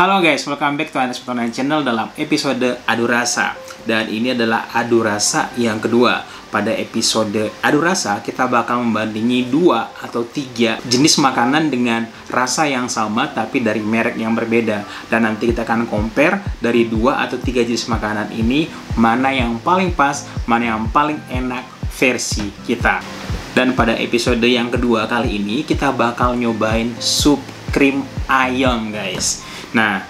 Halo guys, welcome back to Anas Pertanian Channel dalam episode Adu Rasa. Dan ini adalah Adu Rasa yang kedua. Pada episode Adu Rasa, kita bakal membandingi 2 atau 3 jenis makanan dengan rasa yang sama tapi dari merek yang berbeda. Dan nanti kita akan compare dari 2 atau 3 jenis makanan ini, mana yang paling pas, mana yang paling enak versi kita. Dan pada episode yang kedua kali ini, kita bakal nyobain sup krim ayam guys. Nah,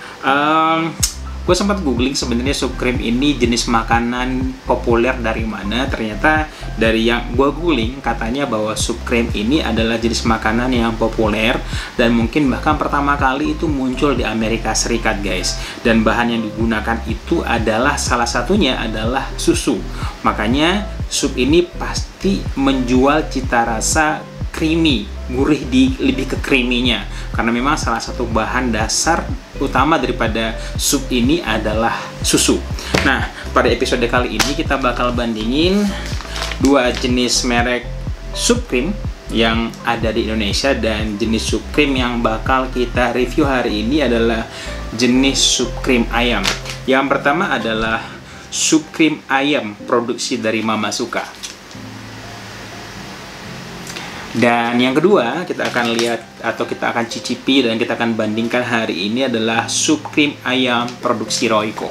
gue sempat googling sebenarnya sup krim ini jenis makanan populer dari mana. Ternyata dari yang gue googling katanya bahwa sup krim ini adalah jenis makanan yang populer dan mungkin bahkan pertama kali itu muncul di Amerika Serikat guys. Dan bahan yang digunakan itu adalah salah satunya adalah susu. Makanya sup ini pasti menjual cita rasa creamy, gurih lebih ke creamy-nya, karena memang salah satu bahan dasar utama daripada sup ini adalah susu. Nah, pada episode kali ini kita bakal bandingin 2 jenis merek sup krim yang ada di Indonesia, dan jenis sup krim yang bakal kita review hari ini adalah jenis sup krim ayam. Yang pertama adalah sup krim ayam produksi dari Mama Suka. Dan yang kedua kita akan lihat atau kita akan cicipi dan kita akan bandingkan hari ini adalah sup krim ayam produksi Royco.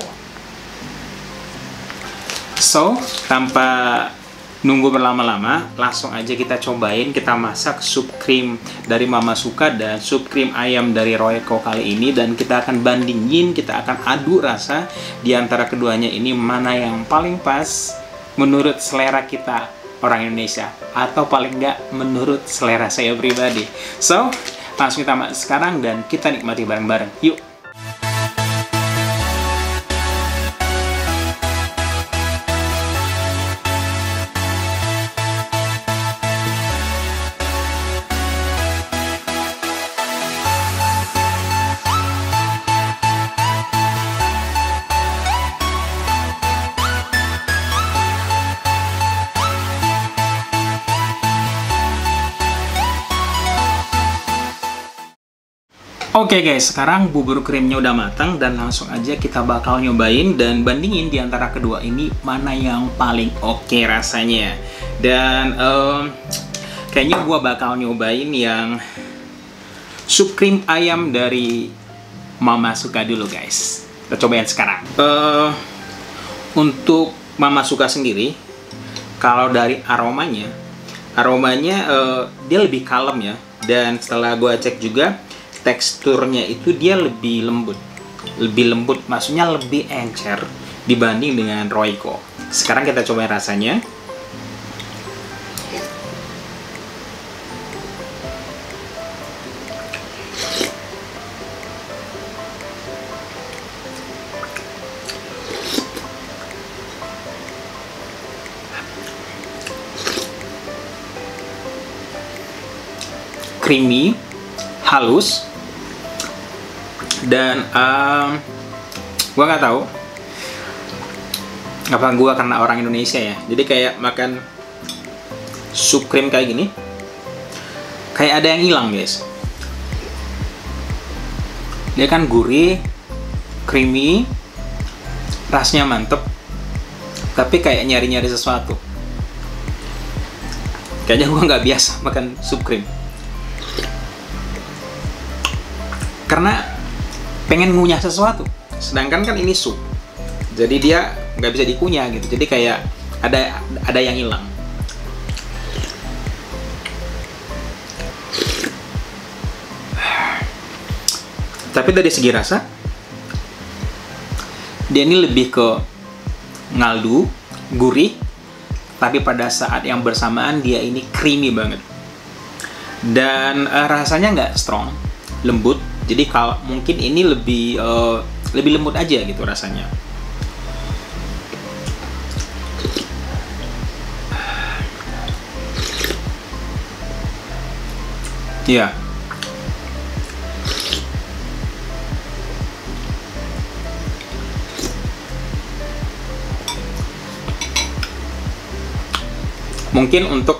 So, tanpa nunggu berlama-lama, langsung aja kita cobain, kita masak sup krim dari Mama Suka dan sup krim ayam dari Royco kali ini. Dan kita akan bandingin, kita akan adu rasa di antara keduanya ini, mana yang paling pas menurut selera kita orang Indonesia, atau paling nggak menurut selera saya pribadi. So, langsung kita masak sekarang dan kita nikmati bareng-bareng. Yuk! Oke guys, sekarang bubur krimnya udah matang dan langsung aja kita bakal nyobain dan bandingin di antara kedua ini mana yang paling oke rasanya. Dan kayaknya gua bakal nyobain yang sup krim ayam dari Mama Suka dulu guys. Kita cobain sekarang. Untuk Mama Suka sendiri, kalau dari aromanya dia lebih kalem ya. Dan setelah gua cek juga, teksturnya itu dia lebih lembut, maksudnya lebih encer dibanding dengan Royco. Sekarang kita coba rasanya. Creamy, halus. Dan gue nggak tahu apa gue karena orang Indonesia ya, jadi kayak makan sup krim kayak gini kayak ada yang hilang guys. Dia kan gurih, creamy, rasanya mantep, tapi kayak nyari-nyari sesuatu. Kayaknya gue nggak biasa makan sup krim karena pengen ngunyah sesuatu, sedangkan kan ini sup, jadi dia nggak bisa dikunyah gitu, jadi kayak ada yang hilang. Tapi dari segi rasa dia ini lebih ke ngaldu, gurih, tapi pada saat yang bersamaan dia ini creamy banget. Dan rasanya nggak strong, lembut. Jadi kalau mungkin ini lebih lembut aja gitu rasanya. Ya. Mungkin untuk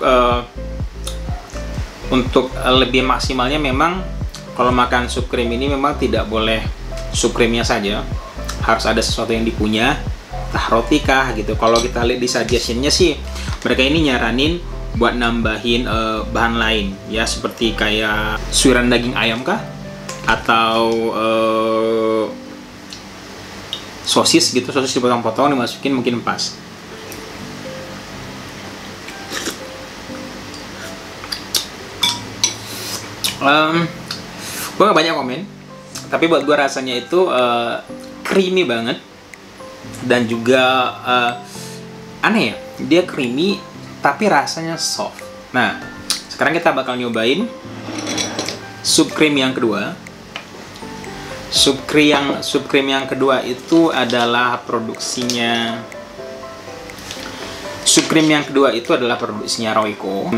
lebih maksimalnya memang kalau makan sup krim ini memang tidak boleh sup krimnya saja, harus ada sesuatu yang dipunya, entah roti kah gitu. Kalau kita lihat di suggestionnya sih, mereka ini nyaranin buat nambahin bahan lain ya, seperti kayak suiran daging ayam kah, atau sosis gitu, sosis dipotong-potong dimasukin mungkin pas. Gue gak banyak komen, tapi buat gue rasanya itu creamy banget, dan juga aneh ya, dia creamy tapi rasanya soft. Nah, sekarang kita bakal nyobain sup krim yang kedua. Sup krim yang kedua itu adalah produksinya Royco.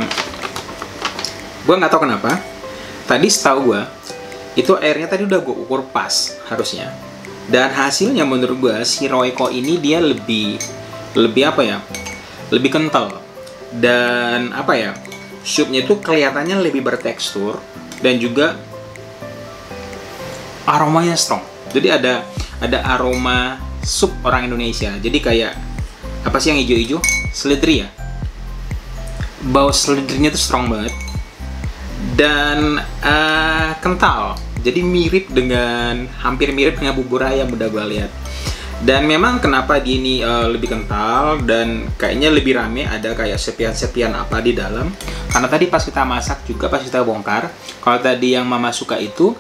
Gue nggak tahu kenapa. Tadi setahu gue itu airnya tadi udah gue ukur pas harusnya. Dan hasilnya menurut gue si Royco ini dia lebih apa ya? Lebih kental. Dan apa ya? Supnya itu kelihatannya lebih bertekstur dan juga aromanya strong. Jadi ada aroma sup orang Indonesia. Jadi kayak apa sih yang hijau-hijau? Seledri ya. Bau seledrinya tuh strong banget. Dan kental. Jadi hampir mirip dengan bubur ayam udah gue lihat. Dan memang kenapa dia ini lebih kental dan kayaknya lebih rame, ada kayak sepian-sepian apa di dalam. Karena tadi pas kita masak juga, pas kita bongkar, kalau tadi yang mama suka itu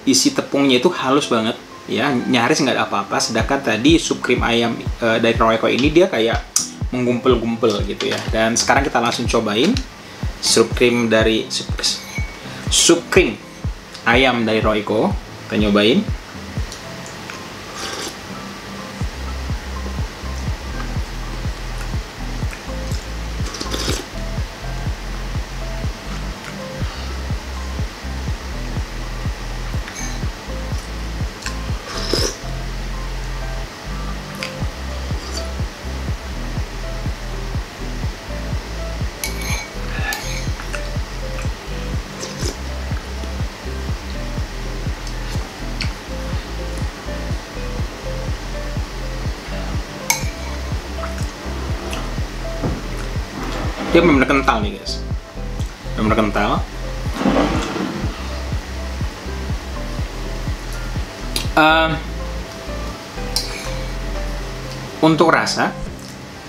isi tepungnya itu halus banget ya, nyaris nggak ada apa-apa. Sedangkan tadi sup krim ayam dari Royco ini dia kayak menggumpel-gumpel gitu ya. Dan sekarang kita langsung cobain sup krim ayam dari Royco. Kita nyobain. Dia benar-benar kental nih guys, benar-benar kental. Untuk rasa,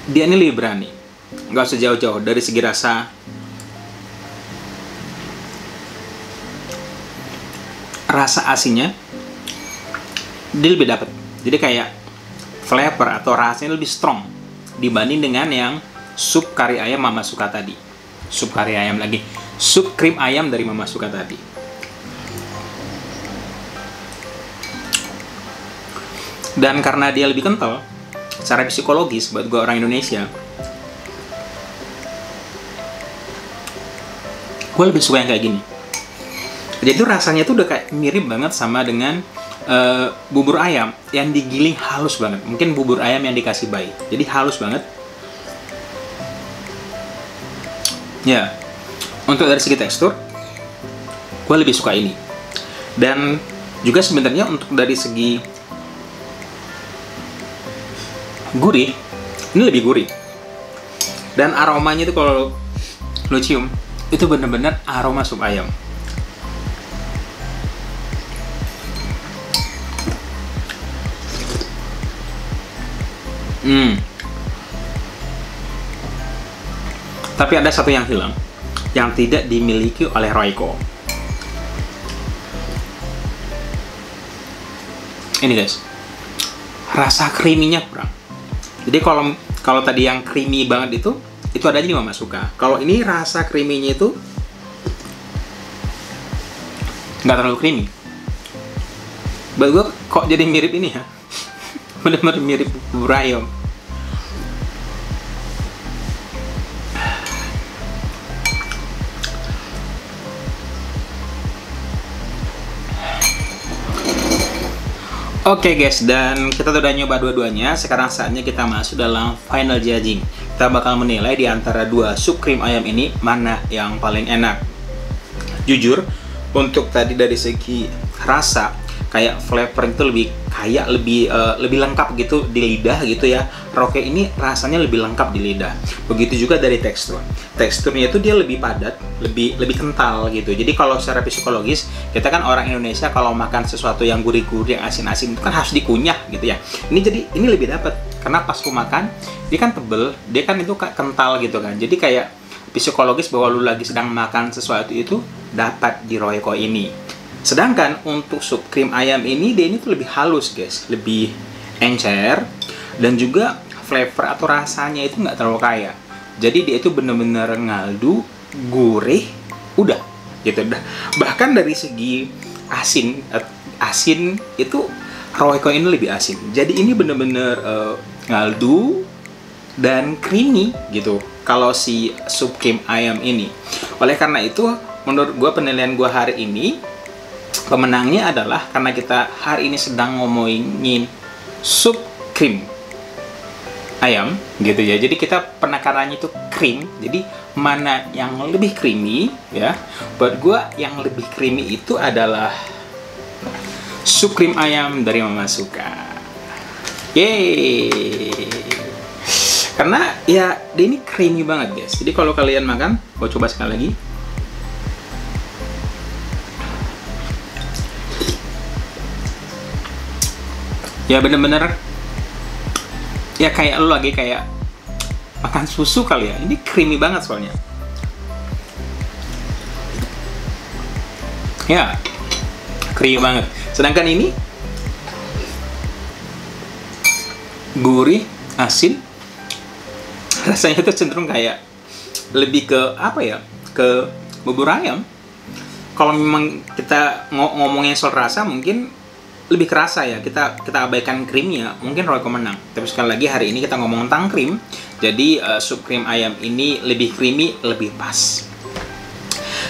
dia ini lebih berani, nggak usah jauh-jauh dari segi rasa. Rasa asinnya dia lebih dapat, jadi kayak flavor atau rasanya lebih strong dibanding dengan yang sup kari ayam mama suka tadi. Sup kari ayam lagi, sup krim ayam dari mama suka tadi. Dan karena dia lebih kental, secara psikologis buat gue orang Indonesia, gue lebih suka yang kayak gini. Jadi rasanya tuh udah kayak mirip banget sama dengan bubur ayam yang digiling halus banget. Mungkin bubur ayam yang dikasih bayi, jadi halus banget. Ya, untuk dari segi tekstur, gue lebih suka ini. Dan juga sebenarnya untuk dari segi gurih, ini lebih gurih. Dan aromanya itu kalau lo cium, itu bener-bener aroma sup ayam. Tapi ada satu yang hilang, yang tidak dimiliki oleh Royco. Ini guys, rasa creamy-nya kurang. Jadi kalau tadi yang creamy banget itu ada aja di mama suka. Kalau ini rasa creamy-nya itu nggak terlalu creamy. Buat gue kok jadi mirip ini ya, bener-bener mirip bubur ayam. Oke guys, dan kita udah nyoba dua-duanya. Sekarang saatnya kita masuk dalam final judging. Kita bakal menilai di antara dua sup krim ayam ini mana yang paling enak. Jujur, untuk tadi dari segi rasa kayak flavor itu lebih kayak lebih lengkap gitu di lidah gitu ya. Royco ini rasanya lebih lengkap di lidah. Begitu juga dari teksturnya itu dia lebih padat, lebih kental gitu. Jadi kalau secara psikologis, kita kan orang Indonesia kalau makan sesuatu yang gurih-gurih, yang asin-asin itu kan harus dikunyah gitu ya. Ini lebih dapat karena pas lu makan dia kan tebel, dia kan itu kental gitu kan. Jadi kayak psikologis bahwa lu lagi sedang makan sesuatu itu dapat di Royco ini. Sedangkan untuk sup krim ayam ini, dia ini tuh lebih halus guys, lebih encer, dan juga flavor atau rasanya itu nggak terlalu kaya. Jadi dia itu bener-bener ngaldu, gurih, udah gitu dah. Bahkan dari segi asin itu Royco ini lebih asin. Jadi ini bener-bener ngaldu dan creamy gitu kalau si sup krim ayam ini. Oleh karena itu, menurut gue, penilaian gue hari ini, pemenangnya adalah karena kita hari ini sedang ngomongin sup krim ayam gitu ya. Jadi kita penekarannya itu krim. Jadi mana yang lebih creamy ya? Buat gue yang lebih creamy itu adalah sup krim ayam dari Mama Suka. Yeay! Karena ya dia ini creamy banget guys. Jadi kalau kalian makan, gue coba sekali lagi. Ya bener-bener ya kayak lo lagi kayak makan susu kali ya. Ini creamy banget soalnya. Ya, creamy banget. Sedangkan ini gurih, asin. Rasanya itu cenderung kayak lebih ke apa ya? Ke bubur ayam. Kalau memang kita ngomongin soal rasa, mungkin lebih kerasa ya. Kita abaikan krimnya, mungkin Royco menang. Tapi sekali lagi hari ini kita ngomong tentang krim. Jadi sup krim ayam ini lebih creamy, lebih pas.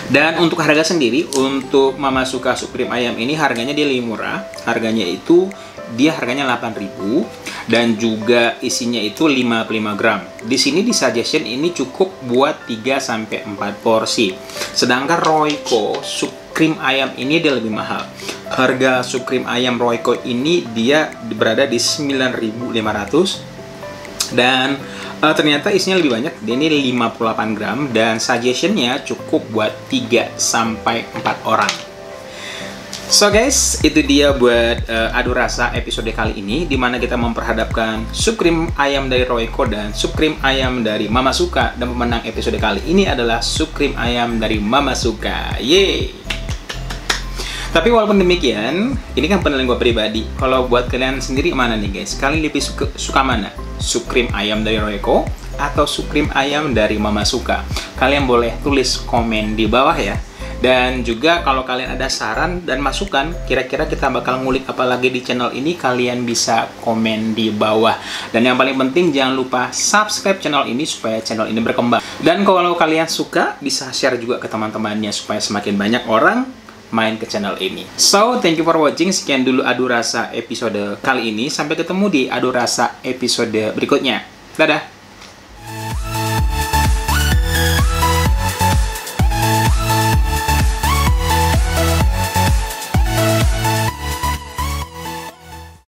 Dan untuk harga sendiri, untuk Mama Suka sup krim ayam ini harganya dia lebih murah. Harganya itu dia harganya 8.000 dan juga isinya itu 55 gram. Di sini di suggestion ini cukup buat 3 sampai 4 porsi. Sedangkan Royco sup krim ayam ini dia lebih mahal. Harga sup krim ayam Royco ini dia berada di 9.500 dan ternyata isinya lebih banyak. Dia ini 58 gram dan suggestionnya cukup buat 3 sampai 4 orang. So guys, itu dia buat adu rasa episode kali ini, dimana kita memperhadapkan sup krim ayam dari Royco dan sup krim ayam dari Mama Suka. Dan pemenang episode kali ini adalah sup krim ayam dari Mama Suka. Yeay! Tapi walaupun demikian, ini kan penilaian gue pribadi. Kalau buat kalian sendiri mana nih guys? Kalian lebih suka mana? Sup krim ayam dari Royco atau sup krim ayam dari Mama Suka? Kalian boleh tulis komen di bawah ya. Dan juga kalau kalian ada saran dan masukan, kira-kira kita bakal ngulik apa lagi di channel ini, kalian bisa komen di bawah. Dan yang paling penting, jangan lupa subscribe channel ini supaya channel ini berkembang. Dan kalau kalian suka, bisa share juga ke teman-temannya supaya semakin banyak orang main ke channel ini. So, thank you for watching. Sekian dulu adu rasa episode kali ini. Sampai ketemu di adu rasa episode berikutnya. Dadah!